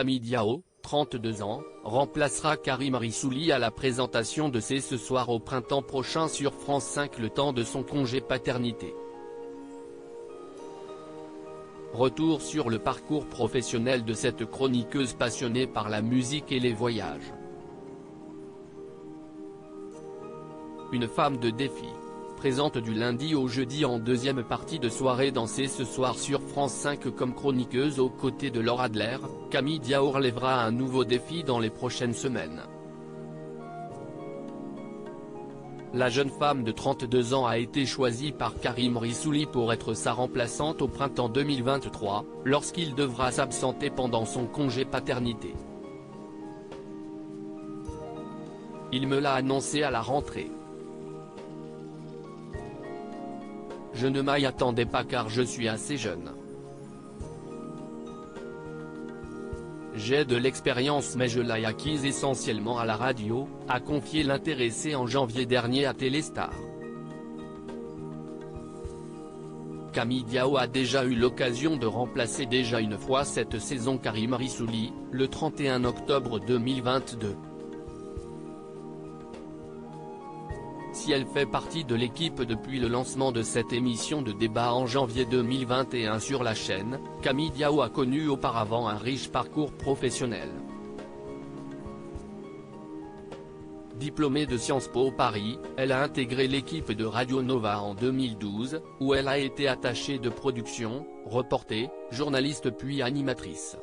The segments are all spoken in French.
Camille Diao, 32 ans, remplacera Karim Rissouli à la présentation de C'est ce soir au printemps prochain sur France 5 le temps de son congé paternité. Retour sur le parcours professionnel de cette chroniqueuse passionnée par la musique et les voyages. Une femme de défi. Présente du lundi au jeudi en deuxième partie de soirée dans C'est ce soir sur France 5 comme chroniqueuse aux côtés de Laura Adler, Camille Diao relèvera un nouveau défi dans les prochaines semaines. La jeune femme de 32 ans a été choisie par Karim Rissouli pour être sa remplaçante au printemps 2023, lorsqu'il devra s'absenter pendant son congé paternité. Il me l'a annoncé à la rentrée. Je ne m'y attendais pas car je suis assez jeune. J'ai de l'expérience mais je l'ai acquise essentiellement à la radio, a confié l'intéressé en janvier dernier à Téléstar. Camille Diao a déjà eu l'occasion de remplacer déjà une fois cette saison Karim Rissouli, le 31 octobre 2022. Si elle fait partie de l'équipe depuis le lancement de cette émission de débat en janvier 2021 sur la chaîne, Camille Diao a connu auparavant un riche parcours professionnel. Diplômée de Sciences Po Paris, elle a intégré l'équipe de Radio Nova en 2012, où elle a été attachée de production, reporter, journaliste puis animatrice.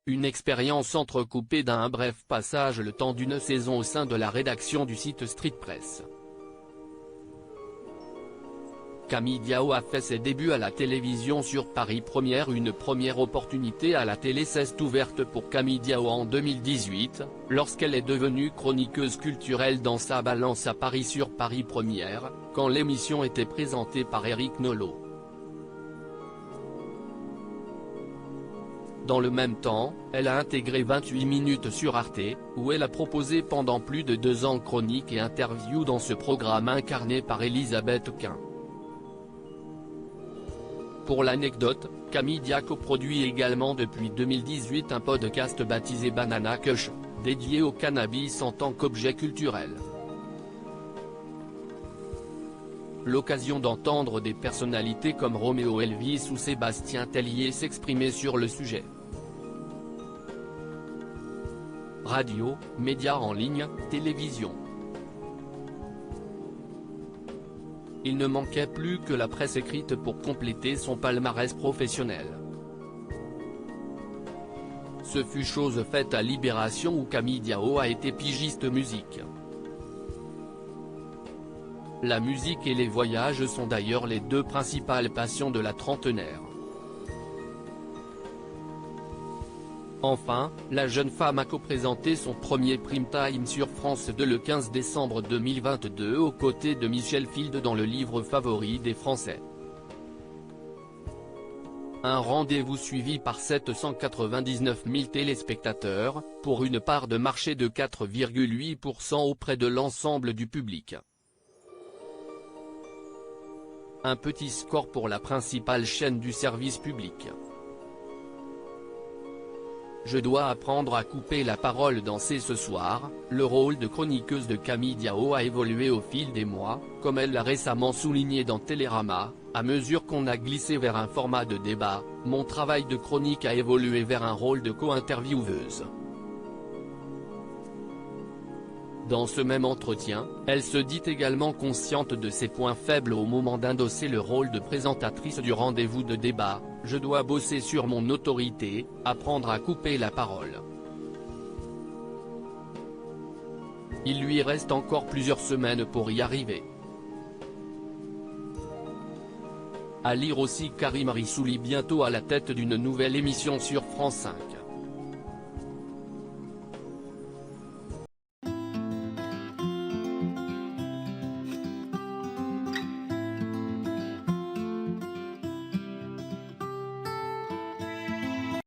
Une expérience entrecoupée d'un bref passage le temps d'une saison au sein de la rédaction du site Street Press. Camille Diao a fait ses débuts à la télévision sur Paris Première. Une première opportunité à la télé s'est ouverte pour Camille Diao en 2018, lorsqu'elle est devenue chroniqueuse culturelle dans Sa Balance à Paris sur Paris Première, quand l'émission était présentée par Éric Nolot. Dans le même temps, elle a intégré 28 minutes sur Arte, où elle a proposé pendant plus de 2 ans chroniques et interviews dans ce programme incarné par Elisabeth Quint. Pour l'anecdote, Camille Diao produit également depuis 2018 un podcast baptisé Banana Kush, dédié au cannabis en tant qu'objet culturel. L'occasion d'entendre des personnalités comme Roméo Elvis ou Sébastien Tellier s'exprimer sur le sujet. Radio, médias en ligne, télévision. Il ne manquait plus que la presse écrite pour compléter son palmarès professionnel. Ce fut chose faite à Libération où Camille Diao a été pigiste musique. La musique et les voyages sont d'ailleurs les deux principales passions de la trentenaire. Enfin, la jeune femme a co-présenté son premier prime time sur France 2 le 15 décembre 2022 aux côtés de Michel Field dans le livre favori des Français. Un rendez-vous suivi par 799 000 téléspectateurs, pour une part de marché de 4,8% auprès de l'ensemble du public. Un petit score pour la principale chaîne du service public. Je dois apprendre à couper la parole dans C'est ce soir. Le rôle de chroniqueuse de Camille Diao a évolué au fil des mois, comme elle l'a récemment souligné dans Télérama. À mesure qu'on a glissé vers un format de débat, mon travail de chronique a évolué vers un rôle de co-intervieweuse. Dans ce même entretien, elle se dit également consciente de ses points faibles au moment d'endosser le rôle de présentatrice du rendez-vous de débat. Je dois bosser sur mon autorité, apprendre à couper la parole. Il lui reste encore plusieurs semaines pour y arriver. À lire aussi Karim Rissouli bientôt à la tête d'une nouvelle émission sur France 5.